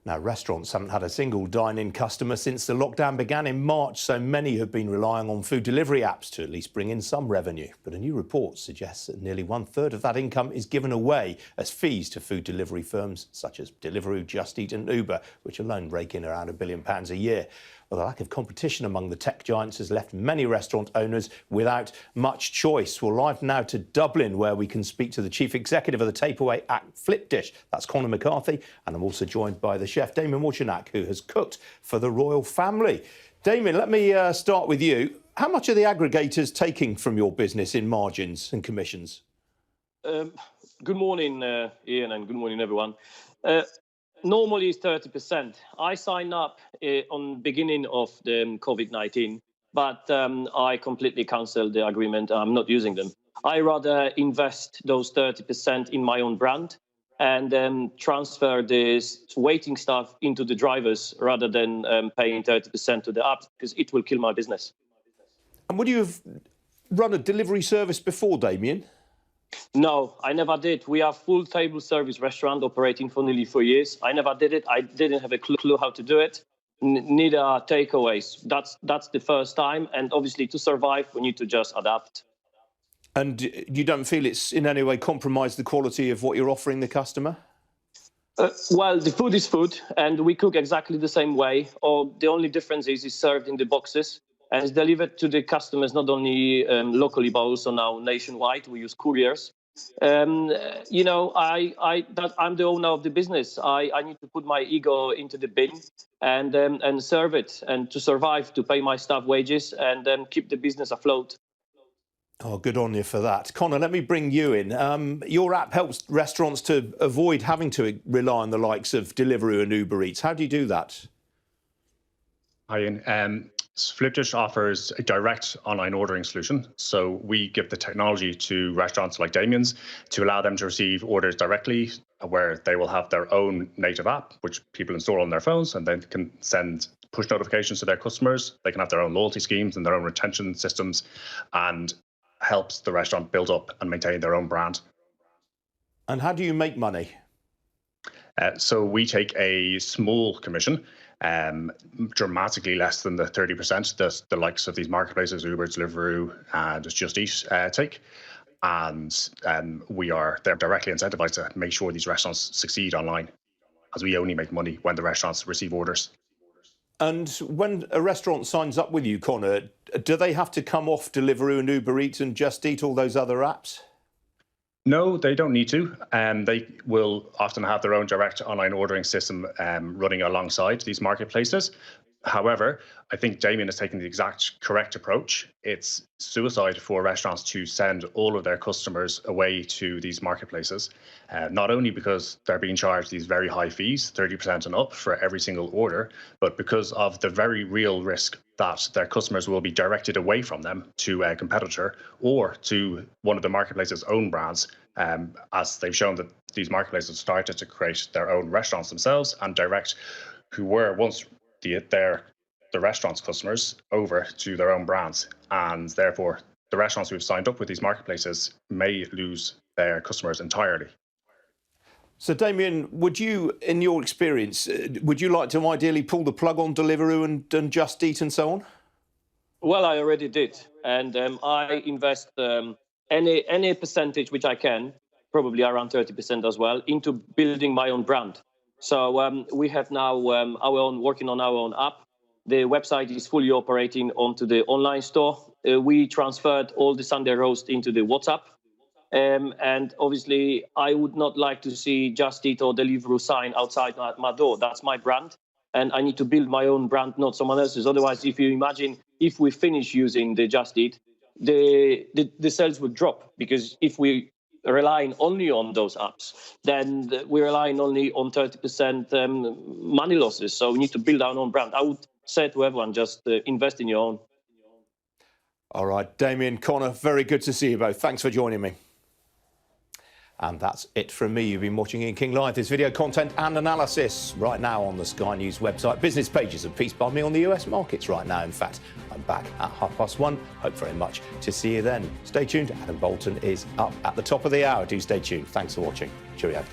Now, restaurants haven't had a single dine-in customer since the lockdown began in March, so many have been relying on food delivery apps to at least bring in some revenue. But a new report suggests that nearly 1/3 of that income is given away as fees to food delivery firms such as Deliveroo, Just Eat and Uber, which alone rake in around £1 billion a year. Well, the lack of competition among the tech giants has left many restaurant owners without much choice. We're live now to Dublin, where we can speak to the chief executive of the takeaway app Flipdish. That's Conor McCarthy. And I'm also joined by the chef, Damien Morcinak, who has cooked for the royal family. Damien, let me start with you. How much are the aggregators taking from your business in margins and commissions? Good morning, Ian, and good morning, everyone. Normally it's 30%. I signed up on the beginning of the COVID-19, but I completely cancelled the agreement. I'm not using them. I rather invest those 30% in my own brand and then transfer this waiting staff into the drivers rather than paying 30% to the apps, because it will kill my business. And would you have run a delivery service before, Damien? No, I never did. We are full table service restaurant operating for nearly 4 years. I never did it. I didn't have a clue how to do it. Neither are takeaways. That's the first time. And obviously to survive, we need to just adapt. And you don't feel it's in any way compromised the quality of what you're offering the customer? Well, the food is food, and we cook exactly the same way. Or the only difference is it's served in the boxes and it's delivered to the customers, not only locally, but also now nationwide. We use couriers. I'm the owner of the business. I need to put my ego into the bin and serve it, and to survive, to pay my staff wages and keep the business afloat. Oh, good on you for that. Conor, let me bring you in. Your app helps restaurants to avoid having to rely on the likes of Deliveroo and Uber Eats. How do you do that? Hi, Ian. Flipdish offers a direct online ordering solution. So we give the technology to restaurants like Damien's to allow them to receive orders directly, where they will have their own native app, which people install on their phones, and then can send push notifications to their customers. They can have their own loyalty schemes and their own retention systems, and helps the restaurant build up and maintain their own brand. And how do you make money? So we take a small commission, dramatically less than the 30% that the likes of these marketplaces, Uber, Deliveroo, and Just Eat take. And they're directly incentivized to make sure these restaurants succeed online, as we only make money when the restaurants receive orders. And when a restaurant signs up with you, Conor, do they have to come off Deliveroo and Uber Eats and Just Eat, all those other apps? No, they don't need to. They will often have their own direct online ordering system running alongside these marketplaces. However, I think Damien has taken the exact correct approach. It's suicide for restaurants to send all of their customers away to these marketplaces, not only because they're being charged these very high fees, 30% and up for every single order, but because of the very real risk that their customers will be directed away from them to a competitor or to one of the marketplace's own brands, as they've shown that these marketplaces started to create their own restaurants themselves and direct who were once the restaurant's customers over to their own brands. And therefore, the restaurants who've signed up with these marketplaces may lose their customers entirely. So, Damien, would you, in your experience, would you like to ideally pull the plug on Deliveroo and Just Eat and so on? Well, I already did. And I invest any percentage which I can, probably around 30% as well, into building my own brand. So we have now working on our own app. The website is fully operating onto the online store. We transferred all the Sunday roast into the WhatsApp. And obviously, I would not like to see Just Eat or Deliveroo sign outside my door. That's my brand. And I need to build my own brand, not someone else's. Otherwise, if you imagine, if we finish using the Just Eat, the sales would drop, because if we relying only on those apps, then we're relying only on 30% money losses. So we need to build our own brand. I would say to everyone, just invest in your own. All right, Damien, Conor, very good to see you both. Thanks for joining me. And that's it from me. You've been watching Ian King Live. This video content and analysis right now on the Sky News website. Business pages and piece by me on the US markets right now. In fact, I'm back at 1:30. Hope very much to see you then. Stay tuned. Adam Bolton is up at the top of the hour. Do stay tuned. Thanks for watching. Cheerio.